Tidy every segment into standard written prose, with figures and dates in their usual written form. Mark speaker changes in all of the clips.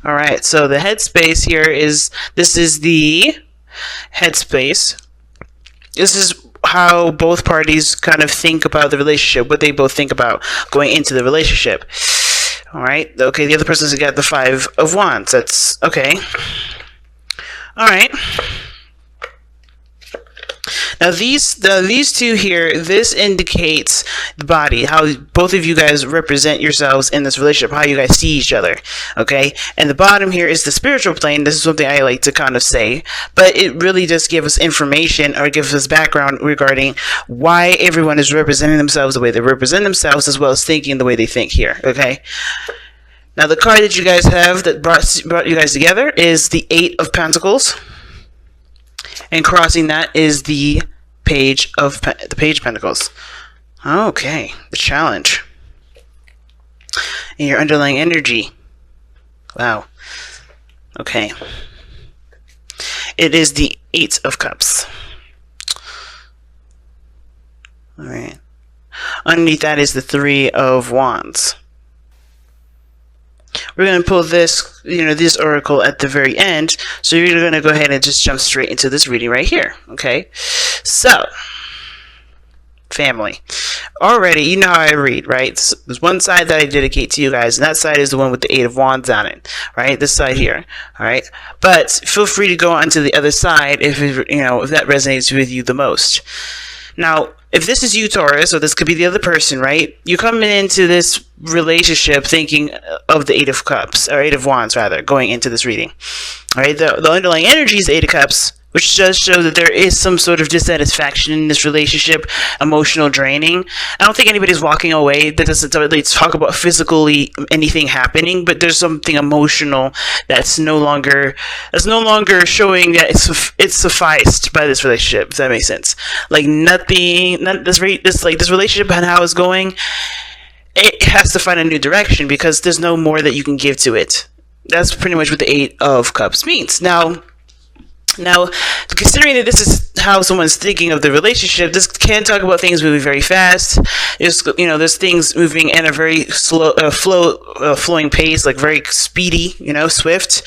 Speaker 1: All right, so the headspace here is, this is the headspace. This is how both parties kind of think about the relationship, what they both think about going into the relationship. All right, okay, the other person's got the Five of Wands. That's okay. All right. Now these two here, this indicates the body, how both of you guys represent yourselves in this relationship, how you guys see each other, okay? And the bottom here is the spiritual plane. This is something I like to kind of say, but it really just gives us information or gives us background regarding why everyone is representing themselves the way they represent themselves, as well as thinking the way they think here, okay? Now the card that you guys have that brought you guys together is the Eight of Pentacles. And crossing that is the Page of Pentacles. Okay, the challenge. And your underlying energy. Wow. Okay. It is the Eight of Cups. Alright. Underneath that is the Three of Wands. We're going to pull this, this oracle at the very end. So you're going to go ahead and just jump straight into this reading right here. Okay. So, family. Already, you know how I read, right? There's one side that I dedicate to you guys, and that side is the one with the Eight of Wands on it, right? This side here, all right? But feel free to go on to the other side if that resonates with you the most. Now, if this is you, Taurus, or this could be the other person, right? You're coming into this relationship thinking of the Eight of Cups, or Eight of Wands, rather, going into this reading. All right, the underlying energy is the Eight of Cups, which does show that there is some sort of dissatisfaction in this relationship, emotional draining. I don't think anybody's walking away. That doesn't really talk about physically anything happening, but there's something emotional that's no longer showing that it's sufficed by this relationship, if that makes sense. Like this relationship and how it's going, it has to find a new direction because there's no more that you can give to it. That's pretty much what the Eight of Cups means. Now, considering that this is how someone's thinking of the relationship, this can talk about things moving very fast. There's things moving at a very slow, flowing pace, like very speedy, swift.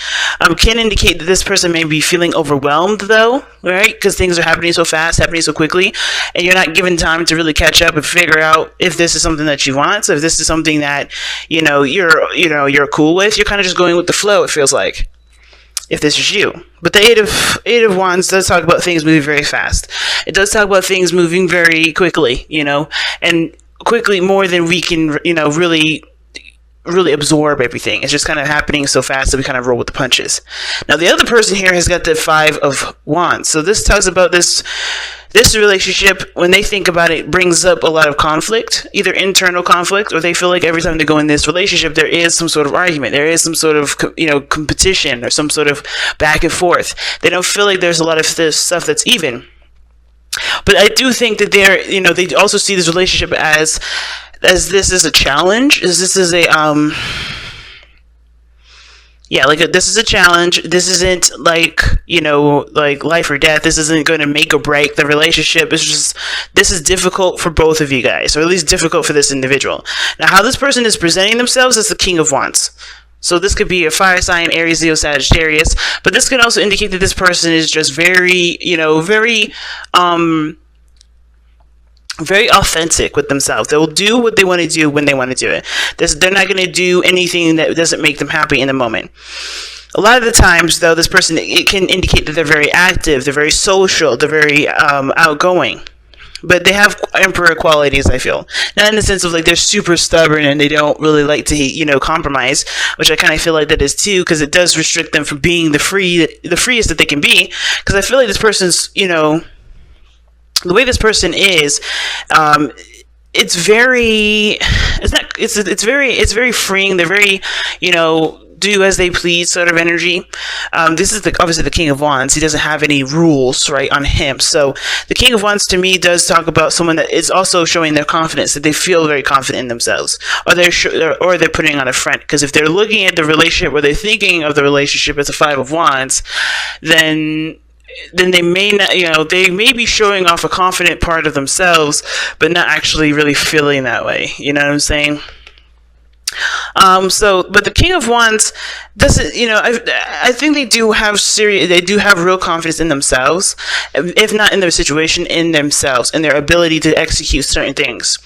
Speaker 1: Can indicate that this person may be feeling overwhelmed, though, right? Because things are happening so fast, happening so quickly, and you're not given time to really catch up and figure out if this is something that you want. So if this is something that you're cool with, you're kind of just going with the flow. It feels like. If this is you. But the Eight of Wands does talk about things moving very fast. It does talk about things moving very quickly, and quickly more than we can, really absorb everything. It's just kind of happening so fast that we kind of roll with the punches. Now, the other person here has got the Five of Wands. So this talks about this relationship, when they think about it, brings up a lot of conflict, either internal conflict, or they feel like every time they go in this relationship, there is some sort of argument, there is some sort of, competition, or some sort of back and forth. They don't feel like there's a lot of this stuff that's even. But I do think that they also see this relationship as this is a challenge, this is a, this is a challenge. This isn't like life or death. This isn't going to make or break the relationship. It's just, this is difficult for both of you guys, or at least difficult for this individual. Now, how this person is presenting themselves is the King of Wands. So this could be a fire sign, Aries, Leo, Sagittarius, but this could also indicate that this person is just very authentic with themselves. They'll do what they want to do when they want to do it. They're not going to do anything that doesn't make them happy in the moment. A lot of the times, though, this person, it can indicate that they're very active, they're very social, they're very outgoing. But they have emperor qualities, I feel. Not in the sense of like they're super stubborn and they don't really like to, compromise, which I kind of feel like that is too, because it does restrict them from being the freest that they can be. Because I feel like this person's, the way this person is, it's very freeing. They're very, do as they please sort of energy. This is obviously the King of Wands. He doesn't have any rules, right, on him. So the King of Wands to me does talk about someone that is also showing their confidence, that they feel very confident in themselves, or they're putting on a front. Because if they're looking at the relationship, or they're thinking of the relationship as a Five of Wands, then they may not, they may be showing off a confident part of themselves, but not actually really feeling that way. You know what I'm saying? But the King of Wands doesn't, I think they do have real confidence in themselves, if not in their situation, in themselves, and their ability to execute certain things.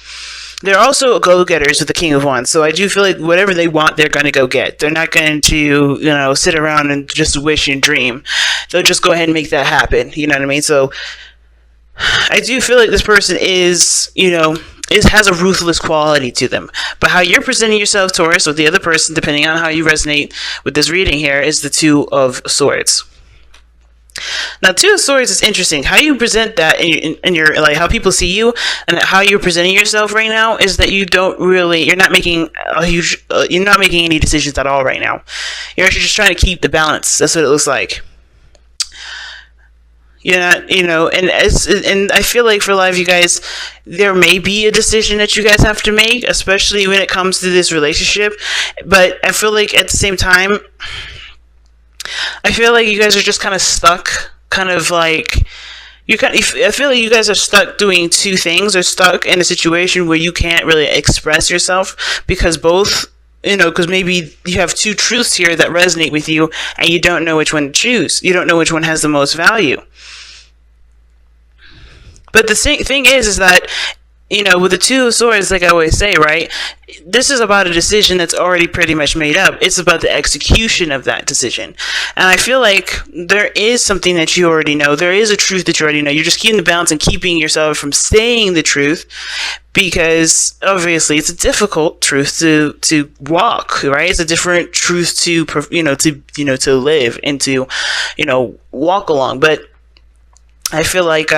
Speaker 1: They're also go-getters with the King of Wands, so I do feel like whatever they want, they're going to go get. They're not going to, sit around and just wish and dream. They'll just go ahead and make that happen. You know what I mean? So I do feel like this person has a ruthless quality to them. But how you're presenting yourself, Taurus, with the other person, depending on how you resonate with this reading here, is the Two of Swords. Now, Two of Swords is interesting. How you present that in your like how people see you and how you're presenting yourself right now is that you're not making any decisions at all right now. You're actually just trying to keep the balance. That's what it looks like. You're not, and I feel like for a lot of you guys, there may be a decision that you guys have to make, especially when it comes to this relationship. But I feel like at the same time, I feel like you guys are just kind of stuck, I feel like you guys are stuck doing two things, or stuck in a situation where you can't really express yourself because because maybe you have two truths here that resonate with you and you don't know which one to choose. You don't know which one has the most value. But the thing is that, with the Two of Swords, like I always say, right, this is about a decision that's already pretty much made up. It's about the execution of that decision. And I feel like there is something that you already know. There is a truth that you already know. You're just keeping the balance and keeping yourself from saying the truth because, obviously, it's a difficult truth to walk, right? It's a different truth to live and to, walk along. But I feel like,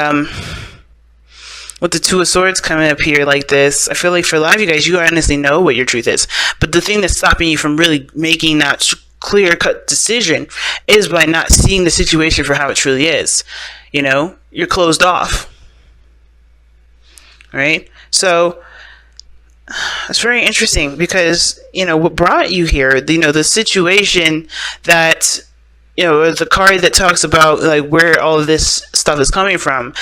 Speaker 1: with the Two of Swords coming up here like this, I feel like for a lot of you guys, you honestly know what your truth is. But the thing that's stopping you from really making that clear-cut decision is by not seeing the situation for how it truly is. You're closed off. Right? So it's very interesting because, what brought you here, the situation that, the card that talks about like where all of this stuff is coming from,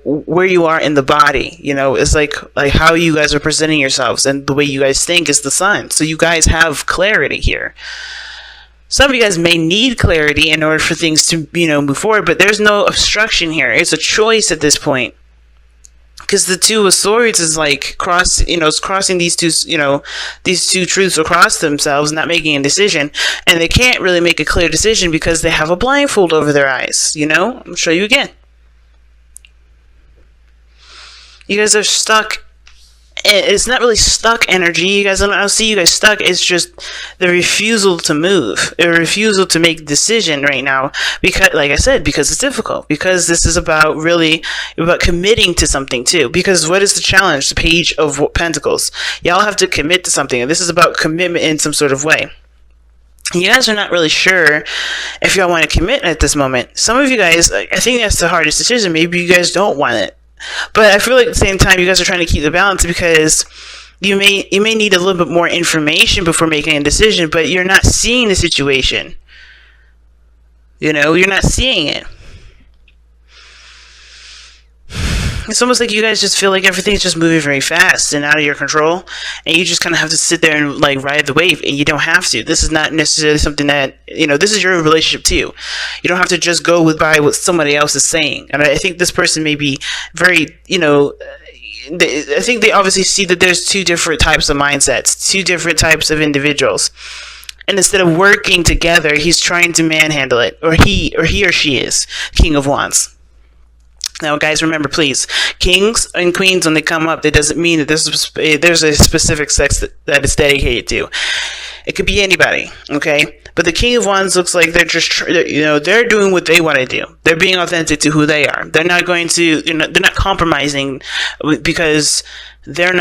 Speaker 1: where you are in the body, it's like how you guys are presenting yourselves and the way you guys think is the Sun. So you guys have clarity here. Some of you guys may need clarity in order for things to, move forward, but there's no obstruction here. It's a choice at this point. Because the Two of Swords is like it's crossing these two truths across themselves, not making a decision, and they can't really make a clear decision because they have a blindfold over their eyes. I'll show you again. You guys are stuck. It's not really stuck energy. You guys, I don't see you guys stuck. It's just the refusal to move, a refusal to make a decision right now. Because, like I said, because it's difficult. Because this is about committing to something too. Because what is the challenge? The Page of Pentacles. Y'all have to commit to something, and this is about commitment in some sort of way. You guys are not really sure if y'all want to commit at this moment. Some of you guys, I think that's the hardest decision. Maybe you guys don't want it. But I feel like at the same time, you guys are trying to keep the balance because you may need a little bit more information before making a decision, but you're not seeing the situation. You're not seeing it. It's almost like you guys just feel like everything's just moving very fast and out of your control, and you just kind of have to sit there and like ride the wave, and you don't have to. This is not necessarily something that, this is your relationship too. You don't have to just go by what somebody else is saying. And I think this person may be very, I think they obviously see that there's two different types of mindsets, two different types of individuals. And instead of working together, he's trying to manhandle it, or he or she is King of Wands. Now, guys, remember, please, kings and queens, when they come up, that doesn't mean that there's a specific sex that it's dedicated to. It could be anybody, okay? But the King of Wands looks like they're doing what they want to do. They're being authentic to who they are. They're not going to, they're not compromising because they don't.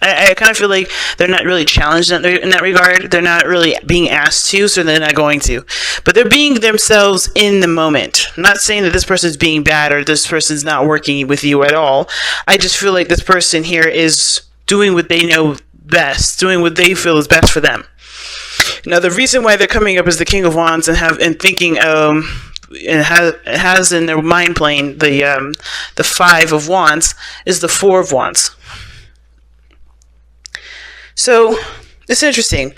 Speaker 1: I kind of feel like they're not really challenged in that regard. They're not really being asked to, so they're not going to. But they're being themselves in the moment. I'm not saying that this person's being bad or this person's not working with you at all. I just feel like this person here is doing what they know best, doing what they feel is best for them. Now, the reason why they're coming up as the King of Wands and thinking has in their mind plane the Five of Wands is the Four of Wands. So it's interesting.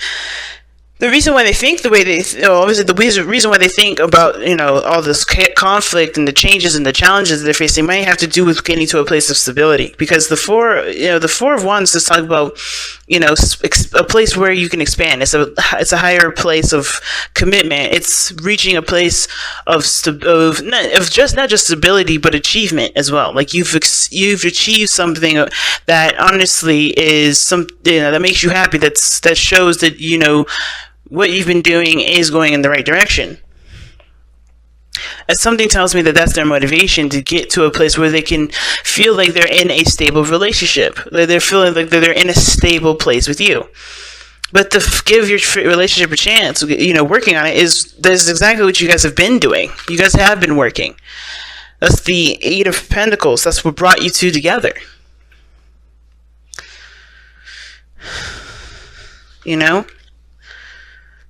Speaker 1: The reason why they think the way they, obviously the reason why they think about, all this conflict and the changes and the challenges that they're facing might have to do with getting to a place of stability. Because the Four of Wands is talking about, a place where you can expand. It's a higher place of commitment. It's reaching a place of not just stability, but achievement as well. Like you've achieved something that honestly is that makes you happy. That shows that what you've been doing is going in the right direction. And something tells me that that's their motivation to get to a place where they can feel like they're in a stable relationship. They're feeling like they're in a stable place with you. But to give your relationship a chance, working on it that's exactly what you guys have been doing. You guys have been working. That's the Eight of Pentacles. That's what brought you two together.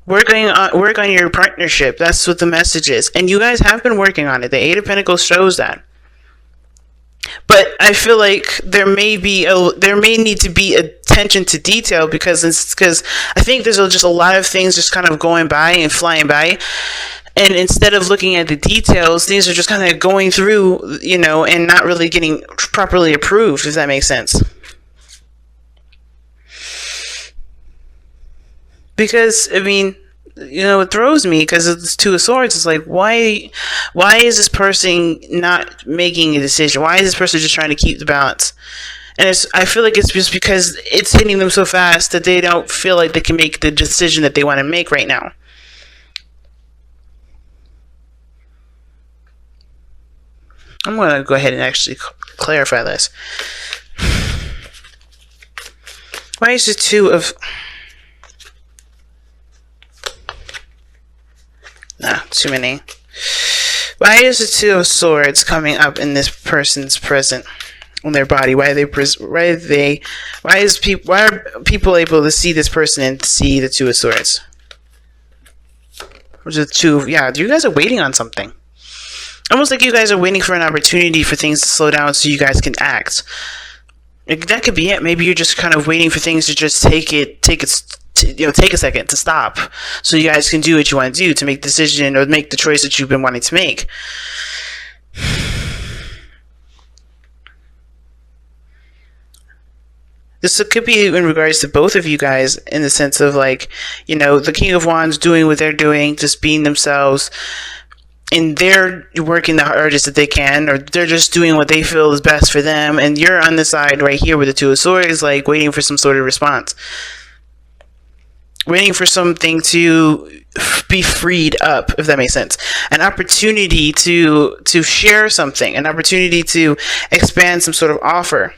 Speaker 1: Work on your partnership. That's what the message is. And you guys have been working on it. The Eight of Pentacles shows that. But I feel like there may need to be attention to detail because I think there's just a lot of things just kind of going by and flying by. And instead of looking at the details, things are just kind of going through, and not really getting properly approved, if that makes sense. Because, it throws me because it's Two of Swords. It's like, why is this person not making a decision? Why is this person just trying to keep the balance? And I feel like it's just because it's hitting them so fast that they don't feel like they can make the decision that they want to make right now. I'm going to go ahead and actually clarify this. Why is the Two of... too many. Why is the Two of Swords coming up in this person's present on their body? Why are people able to see this person and see the Two of Swords? Or you guys are waiting on something. Almost like you guys are waiting for an opportunity for things to slow down so you guys can act. That could be it. Maybe you're just kind of waiting for things to just take a second to stop so you guys can do what you want to do to make the decision or make the choice that you've been wanting to make. This could be in regards to both of you guys in the sense of the King of Wands doing what they're doing, just being themselves, and they're working the hardest that they can, or they're just doing what they feel is best for them, and you're on the side right here with the Two of Swords, waiting for some sort of response. Waiting for something to be freed up, if that makes sense. An opportunity to share something, an opportunity to expand some sort of offer.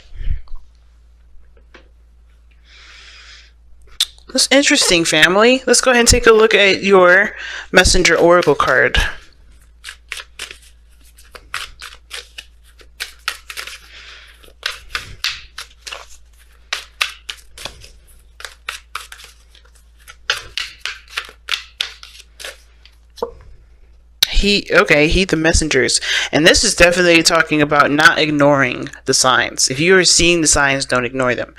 Speaker 1: That's interesting, family. Let's go ahead and take a look at your Messenger Oracle card. Heed the messengers. And this is definitely talking about not ignoring the signs. If you are seeing the signs, don't ignore them.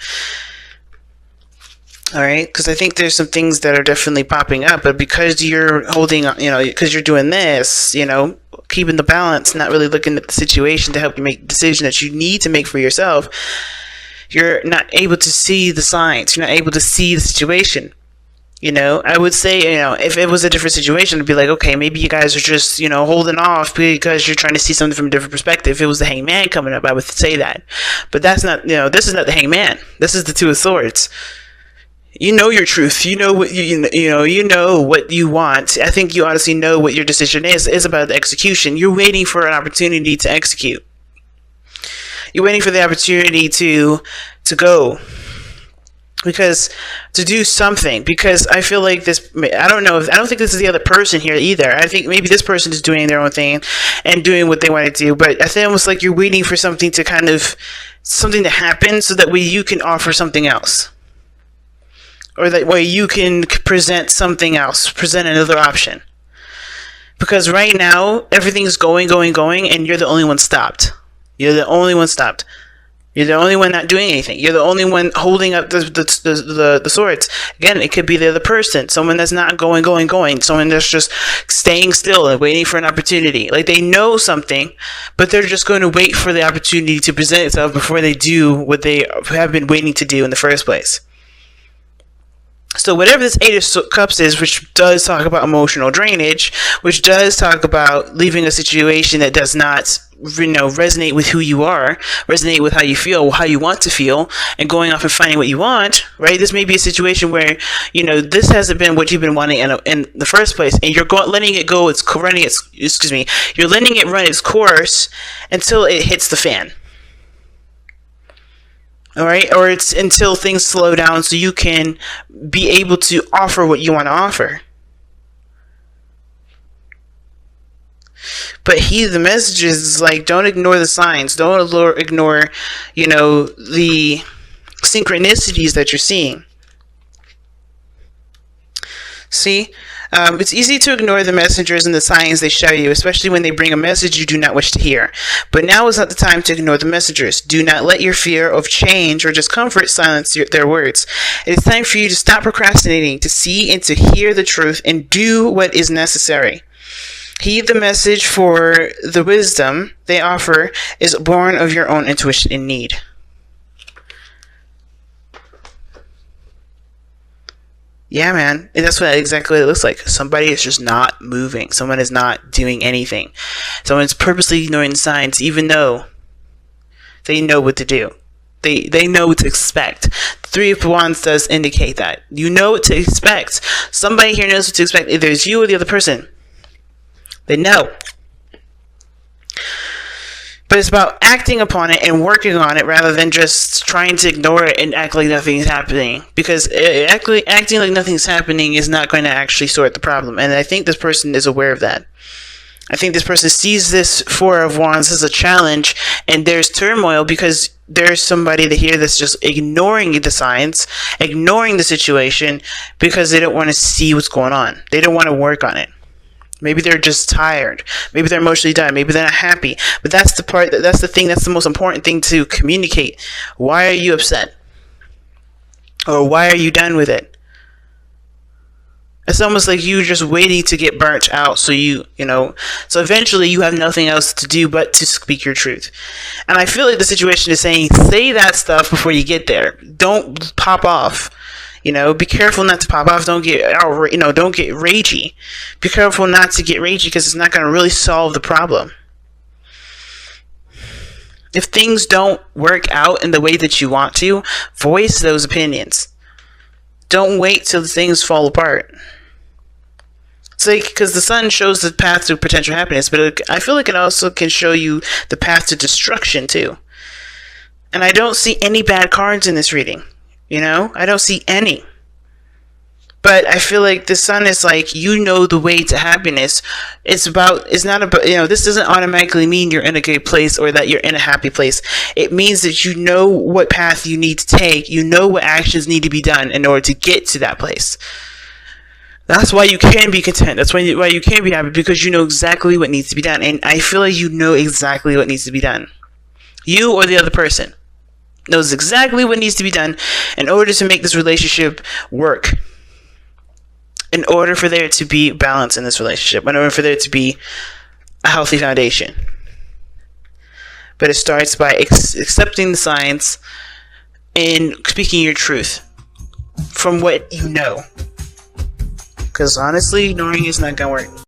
Speaker 1: Alright? Because I think there's some things that are definitely popping up, but because you're holding, because you're doing this, keeping the balance, not really looking at the situation to help you make the decision that you need to make for yourself, you're not able to see the signs. You're not able to see the situation. I would say, if it was a different situation, it'd be like, okay, maybe you guys are just, holding off because you're trying to see something from a different perspective. If it was the Hangman coming up, I would say that. But that's not, this is not the Hangman. This is the Two of Swords. You know your truth. You know what you know what you want. I think you honestly know what your decision is about the execution. You're waiting for an opportunity to execute. You're waiting for the opportunity to go. Because to do something, because I feel like this, I don't think this is the other person here either. I think maybe this person is doing their own thing and doing what they want to do, but I think almost like you're waiting for something to happen so that way you can offer something else. Or that way you can present something else, present another option. Because right now, everything's going, and you're the only one stopped. You're the only one stopped. You're the only one not doing anything. You're the only one holding up the swords. Again, it could be the other person. Someone that's not going. Someone that's just staying still and waiting for an opportunity. Like, they know something, but they're just going to wait for the opportunity to present itself before they do what they have been waiting to do in the first place. So whatever this Eight of Cups is, which does talk about emotional drainage, which does talk about leaving a situation that does not, resonate with who you are, resonate with how you feel, how you want to feel, and going off and finding what you want, right? This may be a situation where, this hasn't been what you've been wanting in the first place, and you're letting it go. You're letting it run its course until it hits the fan. All right, or it's until things slow down so you can be able to offer what you want to offer. But heed the messages is like, don't ignore the signs. Don't ignore, the synchronicities that you're seeing. See? It's easy to ignore the messengers and the signs they show you, especially when they bring a message you do not wish to hear. But now is not the time to ignore the messengers. Do not let your fear of change or discomfort silence their words. It is time for you to stop procrastinating, to see and to hear the truth, and do what is necessary. Heed the message, for the wisdom they offer is born of your own intuition and need. Yeah, man. And that's exactly what it looks like. Somebody is just not moving. Someone is not doing anything. Someone's purposely ignoring the signs, even though they know what to do. They know what to expect. The Three of Wands does indicate that. You know what to expect. Somebody here knows what to expect. Either it's you or the other person. They know. But it's about acting upon it and working on it rather than just trying to ignore it and act like nothing's happening. Because acting like nothing's happening is not going to actually sort the problem. And I think this person is aware of that. I think this person sees this Four of Wands as a challenge, and there's turmoil because there's somebody to hear that's just ignoring the signs, ignoring the situation because they don't want to see what's going on. They don't want to work on it. Maybe they're just tired. Maybe they're emotionally done. Maybe they're not happy. But that's the most important thing to communicate. Why are you upset? Or why are you done with it? It's almost like you just waiting to get burnt out. So so eventually you have nothing else to do but to speak your truth. And I feel like the situation is saying, say that stuff before you get there. Don't pop off. Be careful not to pop off. Don't get don't get ragey. Be careful not to get ragey because it's not going to really solve the problem. If things don't work out in the way that you want to, voice those opinions. Don't wait till things fall apart. It's like, because the sun shows the path to potential happiness, but I feel like it also can show you the path to destruction too. And I don't see any bad cards in this reading. I don't see any. But I feel like the sun is like, the way to happiness. It's not about, this doesn't automatically mean you're in a good place or that you're in a happy place. It means that you know what path you need to take. You know what actions need to be done in order to get to that place. That's why you can be content. That's why you can be happy, because you know exactly what needs to be done. And I feel like you know exactly what needs to be done. You or the other person knows exactly what needs to be done in order to make this relationship work. In order for there to be balance in this relationship. In order for there to be a healthy foundation. But it starts by accepting the signs and speaking your truth from what you know. Because honestly, ignoring is not going to work.